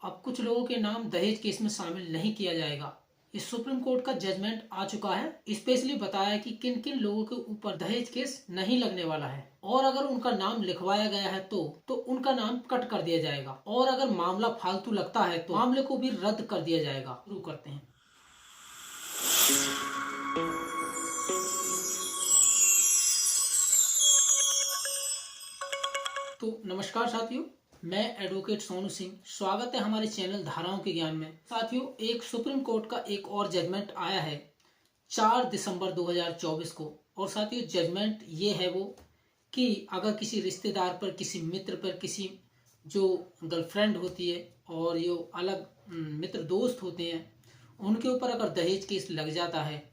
अब कुछ लोगों के नाम दहेज केस में शामिल नहीं किया जाएगा। इस सुप्रीम कोर्ट का जजमेंट आ चुका है। स्पेशली बताया है कि किन किन लोगों के ऊपर दहेज केस नहीं लगने वाला है, और अगर उनका नाम लिखवाया गया है तो उनका नाम कट कर दिया जाएगा, और अगर मामला फालतू लगता है तो मामले को भी रद्द कर दिया जाएगा। शुरू करते हैं। तो नमस्कार साथियों, मैं एडवोकेट सोनू सिंह। स्वागत है हमारे चैनल धाराओं के ज्ञान में। साथियों, एक सुप्रीम कोर्ट का एक और जजमेंट आया है 4 दिसंबर 2024 को। और साथियों, जजमेंट ये है वो कि अगर किसी रिश्तेदार पर, किसी मित्र पर, किसी जो गर्लफ्रेंड होती है और जो अलग मित्र दोस्त होते हैं, उनके ऊपर अगर दहेज केस लग जाता है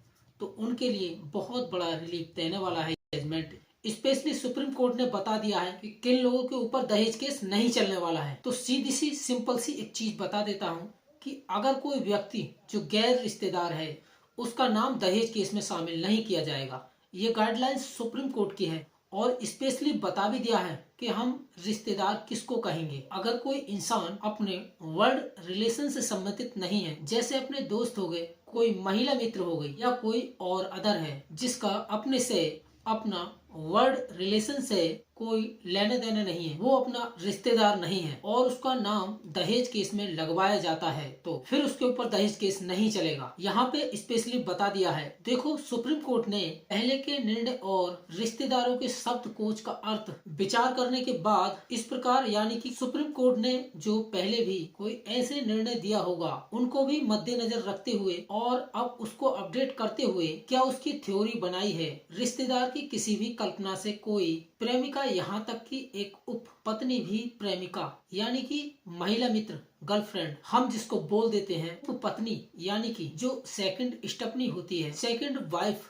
तो उनके लिए बहुत बड़ा रिलीफ देने वाला है जजमेंट। स्पेशली सुप्रीम कोर्ट ने बता दिया है कि किन लोगों के ऊपर दहेज केस नहीं चलने वाला है। तो सीधी सी सिंपल सी एक चीज बता देता हूँ कि अगर कोई व्यक्ति जो गैर रिश्तेदार है, उसका नाम दहेज केस में शामिल नहीं किया जाएगा। ये गाइडलाइंस सुप्रीम कोर्ट की है, और स्पेशली बता भी दिया है कि हम रिश्तेदार किसको कहेंगे। अगर कोई इंसान अपने वर्ल्ड रिलेशन से संबंधित नहीं है, जैसे अपने दोस्त हो गए, कोई महिला मित्र हो गई, या कोई और अदर है जिसका अपने से, अपना वर्ड रिलेशन से कोई लेने देने नहीं है, वो अपना रिश्तेदार नहीं है, और उसका नाम दहेज केस में लगवाया जाता है, तो फिर उसके ऊपर दहेज केस नहीं चलेगा। यहाँ पे स्पेशली बता दिया है। देखो, सुप्रीम कोर्ट ने पहले के निर्णय और रिश्तेदारों के शब्द कोश का अर्थ विचार करने के बाद इस प्रकार, यानी कि सुप्रीम कोर्ट ने जो पहले भी कोई ऐसे निर्णय दिया होगा, उनको भी मद्देनजर रखते हुए और अब उसको अपडेट करते हुए क्या उसकी थ्योरी बनाई है। रिश्तेदार की किसी भी कल्पना से कोई प्रेमिका, यहाँ तक कि एक उप पत्नी भी प्रेमिका, यानी कि महिला मित्र, गर्लफ्रेंड हम जिसको बोल देते हैं, उप पत्नी यानी कि जो सेकंड स्टेपनी होती है, सेकंड वाइफ,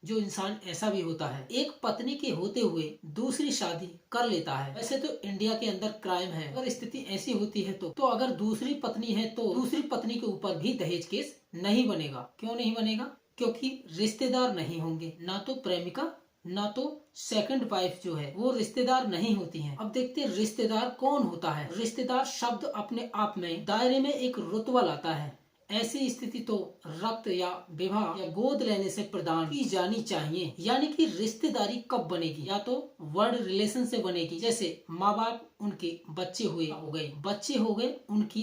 जो इंसान ऐसा भी होता है, एक पत्नी के होते हुए दूसरी शादी कर लेता है। वैसे तो इंडिया के अंदर क्राइम है, अगर स्थिति ऐसी होती है तो अगर दूसरी पत्नी है तो दूसरी पत्नी के ऊपर भी दहेज केस नहीं बनेगा। क्यों नहीं बनेगा? क्योंकि रिश्तेदार नहीं होंगे, ना तो प्रेमिका ना तो सेकंड वाइफ जो है वो रिश्तेदार नहीं होती हैं। अब देखते हैं रिश्तेदार कौन होता है। रिश्तेदार शब्द अपने आप में दायरे में एक रुतबा लाता है। ऐसी स्थिति तो रक्त या विवाह या गोद लेने से प्रदान की जानी चाहिए। यानी कि रिश्तेदारी कब बनेगी? या तो वर्ड रिलेशन से बनेगी, जैसे माँ बाप, उनके बच्चे हो गए उनकी,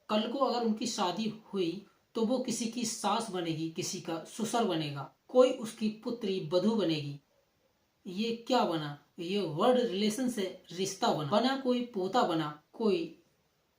कल को अगर उनकी शादी हुई तो वो किसी की सास बनेगी, किसी का ससुर बनेगा, कोई उसकी पुत्री वधू बनेगी। ये क्या बना? ये वर्ड रिलेशन से रिश्ता बना कोई पोता बना, कोई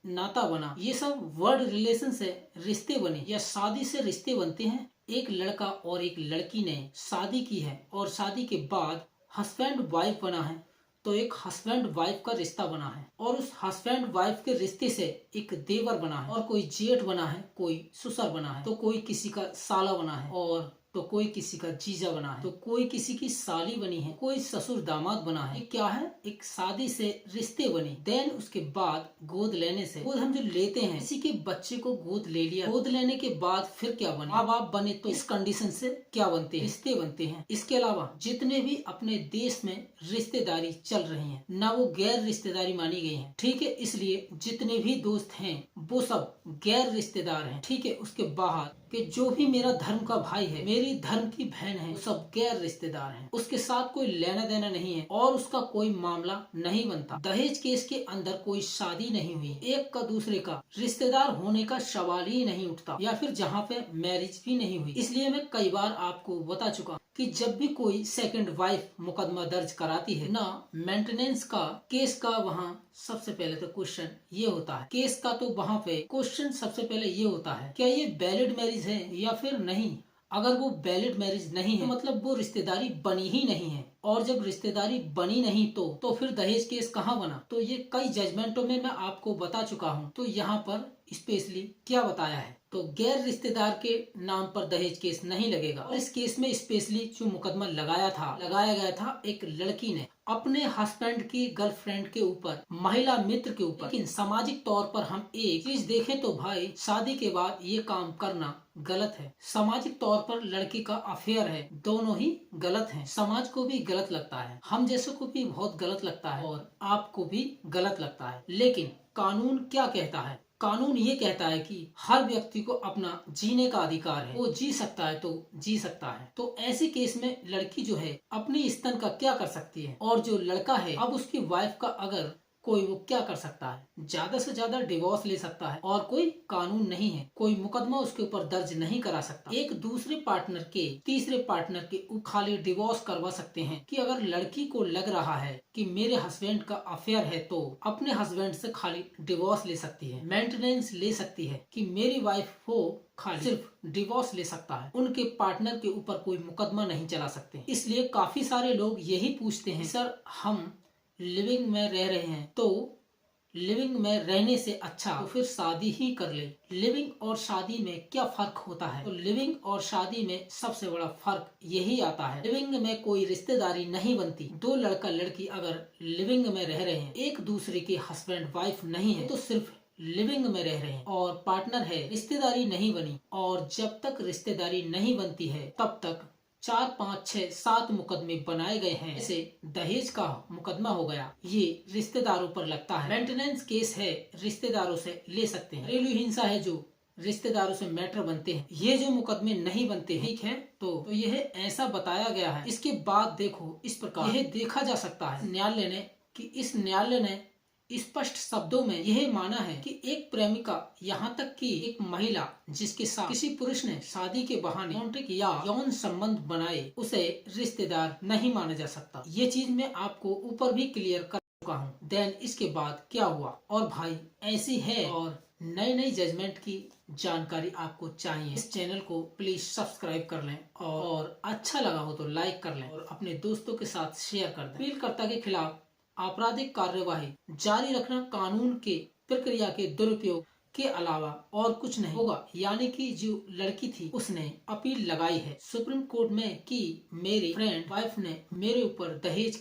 नाता बना। ये सब वर्ड रिलेशन से रिश्ते बने या शादी से रिश्ते बनते हैं। एक लड़का और एक लड़की ने शादी की है और शादी के बाद हस्बैंड वाइफ बना है, तो एक हस्बैंड वाइफ का रिश्ता बना है, और उस हस्बैंड वाइफ के रिश्ते से एक देवर बना है, और कोई जेठ बना है, कोई ससुर बना है, तो कोई किसी का साला बना है, और तो कोई किसी का जीजा बना है, तो कोई किसी की साली बनी है, कोई ससुर दामाद बना है। ये क्या है? एक शादी से रिश्ते बने। देन उसके बाद गोद लेने से, गोद हम जो लेते हैं, किसी के बच्चे को गोद ले लिया, गोद लेने के बाद फिर क्या बने? माँ बाप बने। तो इस कंडीशन से क्या बनते हैं? रिश्ते बनते हैं। इसके अलावा जितने भी अपने देश में रिश्तेदारी चल रही है ना, वो गैर रिश्तेदारी मानी गई है। ठीक है, इसलिए जितने भी दोस्त हैं वो सब गैर रिश्तेदार हैं। ठीक है, उसके बाहर कि जो भी मेरा धर्म का भाई है, मेरी धर्म की बहन है, वो सब गैर रिश्तेदार हैं। उसके साथ कोई लेना देना नहीं है और उसका कोई मामला नहीं बनता। दहेज केस के अंदर कोई शादी नहीं हुई, एक का दूसरे का रिश्तेदार होने का सवाल ही नहीं उठता, या फिर जहाँ पे मैरिज भी नहीं हुई। इसलिए मैं कई बार आपको बता चुका कि जब भी कोई सेकंड वाइफ मुकदमा दर्ज कराती है ना, मेंटेनेंस का केस का वहाँ सबसे पहले तो क्वेश्चन ये होता है, केस का तो वहाँ पे क्वेश्चन सबसे पहले ये होता है, क्या ये वैलिड मैरिज है या फिर नहीं। अगर वो वैलिड मैरिज नहीं है तो मतलब वो रिश्तेदारी बनी ही नहीं है, और जब रिश्तेदारी बनी नहीं तो फिर दहेज केस कहाँ बना। तो ये कई जजमेंटों में मैं आपको बता चुका हूँ। तो यहाँ पर स्पेशली क्या बताया है, तो गैर रिश्तेदार के नाम पर दहेज केस नहीं लगेगा। और इस केस में स्पेशली जो मुकदमा लगाया गया था एक लड़की ने अपने हस्बैंड की गर्लफ्रेंड के ऊपर, महिला मित्र के ऊपर। लेकिन सामाजिक तौर पर हम एक चीज देखें तो भाई, शादी के बाद ये काम करना गलत है। सामाजिक तौर पर लड़की का अफेयर है, दोनों ही गलत हैं। समाज को भी गलत लगता है, हम जैसे को भी बहुत गलत लगता है, और आपको भी गलत लगता है। लेकिन कानून क्या कहता है? कानून ये कहता है कि हर व्यक्ति को अपना जीने का अधिकार है, वो जी सकता है तो जी सकता है। तो ऐसे केस में लड़की जो है अपनी स्तन का क्या कर सकती है, और जो लड़का है अब उसकी वाइफ का अगर कोई, वो क्या कर सकता है? ज्यादा से ज्यादा डिवोर्स ले सकता है, और कोई कानून नहीं है, कोई मुकदमा उसके ऊपर दर्ज नहीं करा सकता। एक दूसरे पार्टनर के तीसरे पार्टनर के खाली डिवोर्स करवा सकते हैं कि अगर लड़की को लग रहा है कि मेरे हस्बैंड का अफेयर है तो अपने हस्बैंड से खाली डिवोर्स ले सकती है, मेंटेनेंस ले सकती है कि मेरी वाइफ हो, खाली सिर्फ डिवोर्स ले सकता है, उनके पार्टनर के ऊपर कोई मुकदमा नहीं चला सकते। इसलिए काफी सारे लोग यही पूछते हैं, सर हम लिविंग में रह रहे हैं तो लिविंग में रहने से अच्छा तो फिर शादी ही कर ले। लिविंग और शादी में क्या फर्क होता है? तो लिविंग और शादी में सबसे बड़ा फर्क यही आता है, लिविंग में कोई रिश्तेदारी नहीं बनती। दो लड़का लड़की अगर लिविंग में रह रहे हैं, एक दूसरे के हस्बैंड वाइफ नहीं है, तो सिर्फ लिविंग में रह रहे हैं और पार्टनर है, रिश्तेदारी नहीं बनी। और जब तक रिश्तेदारी नहीं बनती है तब तक 4, 5, 6, 7 मुकदमे बनाए गए हैं। जैसे दहेज का मुकदमा हो गया, ये रिश्तेदारों पर लगता है। मेंटेनेंस केस है, रिश्तेदारों से ले सकते हैं। घरेलू हिंसा है जो रिश्तेदारों से मैटर बनते हैं, ये जो मुकदमे नहीं बनते हैं, ठीक है। तो यह ऐसा बताया गया है। इसके बाद देखो, इस प्रकार यह देखा जा सकता है न्यायालय ने कि इस न्यायालय ने स्पष्ट शब्दों में यह माना है कि एक प्रेमिका, यहाँ तक कि एक महिला जिसके साथ किसी पुरुष ने शादी के बहाने कॉन्ट्रैक्ट या यौन संबंध बनाए, उसे रिश्तेदार नहीं माना जा सकता। ये चीज मैं आपको ऊपर भी क्लियर कर चुका हूँ। देन इसके बाद क्या हुआ, और भाई ऐसी है और नई नई जजमेंट की जानकारी आपको चाहिए, इस चैनल को प्लीज सब्सक्राइब कर लें, और अच्छा लगा हो तो लाइक कर लें, और अपने दोस्तों के साथ शेयर कर दें। अपीलकर्ता के खिलाफ आपराधिक कार्यवाही जारी रखना कानून के प्रक्रिया के दुरुपयोग के अलावा और कुछ नहीं होगा। यानी कि जो लड़की थी उसने अपील लगाई है सुप्रीम कोर्ट में कि मेरी फ्रेंड वाइफ ने मेरे ऊपर दहेज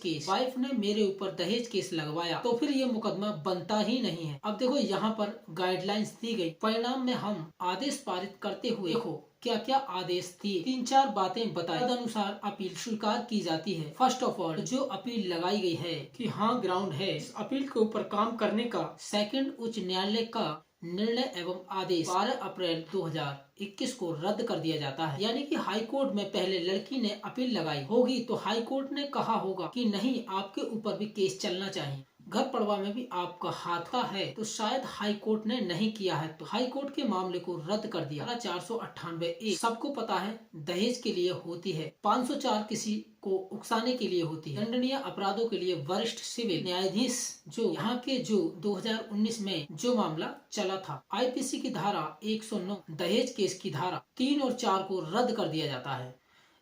केस लगवाया, तो फिर ये मुकदमा बनता ही नहीं है। अब देखो यहाँ पर गाइडलाइंस दी गई, परिणाम में हम आदेश पारित करते हुए देखो क्या क्या आदेश दिए, 3-4 बातें बताई। तदनुसार अपील स्वीकार की जाती है। फर्स्ट ऑफ ऑल जो अपील लगाई गई है कि हाँ ग्राउंड है इस अपील के ऊपर काम करने का। सेकंड, उच्च न्यायालय का निर्णय एवं आदेश 12 अप्रैल 2021 को रद्द कर दिया जाता है। यानी कि हाई कोर्ट में पहले लड़की ने अपील लगाई होगी तो हाई कोर्ट ने कहा होगा कि नहीं, आपके ऊपर भी केस चलना चाहिए, घर पड़वा में भी आपका हाथ का है, तो शायद हाई कोर्ट ने नहीं किया है, तो हाई कोर्ट के मामले को रद्द कर दिया। 498 सबको पता है दहेज के लिए होती है, 504 किसी को उकसाने के लिए होती है, दंडनीय अपराधों के लिए वरिष्ठ सिविल न्यायाधीश जो यहाँ के जो 2019 में जो मामला चला था, आईपीसी की धारा 109 दहेज केस की धारा 3 और 4 को रद्द कर दिया जाता है।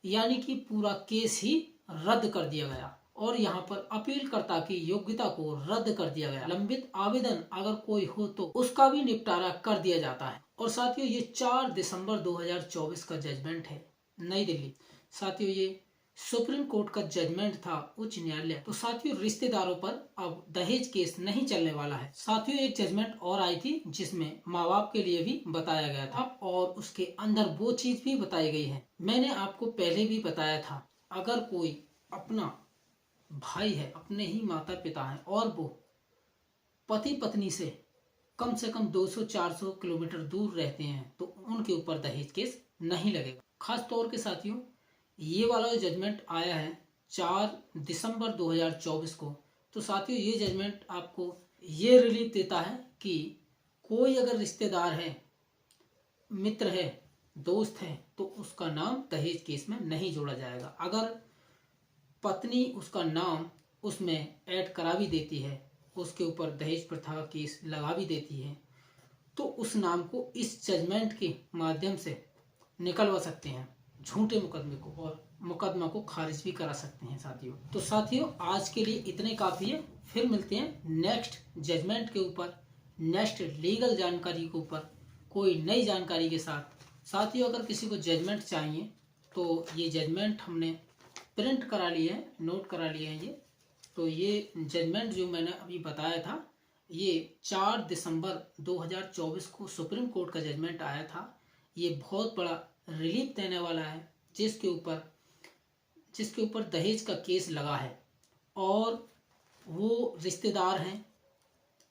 यानी कि पूरा केस ही रद्द कर दिया गया, और यहाँ पर अपीलकर्ता की योग्यता को रद्द कर दिया गया। लंबित आवेदन अगर कोई हो तो उसका भी निपटारा कर दिया जाता है। और साथियों ये 4 दिसंबर 2024 का जजमेंट है, नई दिल्ली। साथियों ये सुप्रीम कोर्ट का जजमेंट था, उच्च न्यायालय। तो साथियों रिश्तेदारों पर अब दहेज केस नहीं चलने वाला है। साथियों एक जजमेंट और आई थी जिसमें माँ बाप के लिए भी बताया गया था, और उसके अंदर वो चीज भी बताई गई है। मैंने आपको पहले भी बताया था, अगर कोई अपना भाई है, अपने ही माता पिता है, और वो पति पत्नी से कम 200-400 किलोमीटर दूर रहते हैं, तो उनके ऊपर दहेज केस नहीं लगेगा। खास तौर के साथियों ये वाला जो जजमेंट आया है 4 दिसंबर 2024 को, तो साथियों ये जजमेंट आपको ये रिलीफ देता है कि कोई अगर रिश्तेदार है, मित्र है, दोस्त है, तो उसका नाम दहेज केस में नहीं जोड़ा जाएगा। अगर पत्नी उसका नाम उसमें ऐड करा भी देती है, उसके ऊपर दहेज प्रथा का केस लगा भी देती है, तो उस नाम को इस जजमेंट के माध्यम से निकलवा सकते हैं, झूठे मुकदमे को, और मुकदमा को खारिज भी करा सकते हैं साथियों। तो साथियों आज के लिए इतने काफ़ी है, फिर मिलते हैं नेक्स्ट जजमेंट के ऊपर, नेक्स्ट लीगल जानकारी के ऊपर कोई नई जानकारी के साथ। साथियों अगर किसी को जजमेंट चाहिए तो ये जजमेंट हमने प्रिंट करा लिए हैं, नोट करा लिए हैं ये। तो ये जजमेंट जो मैंने अभी बताया था, ये 4 दिसंबर 2024 को सुप्रीम कोर्ट का जजमेंट आया था। ये बहुत बड़ा रिलीफ देने वाला है जिसके ऊपर दहेज का केस लगा है, और वो रिश्तेदार हैं,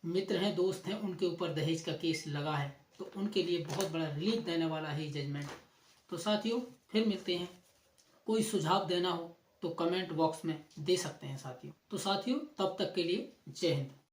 मित्र हैं, दोस्त हैं, उनके ऊपर दहेज का केस लगा है, तो उनके लिए बहुत बड़ा रिलीफ देने वाला है ये जजमेंट। तो साथियों फिर मिलते हैं। कोई सुझाव देना हो तो कमेंट बॉक्स में दे सकते हैं साथियों। तो साथियों तब तक के लिए जय हिंद।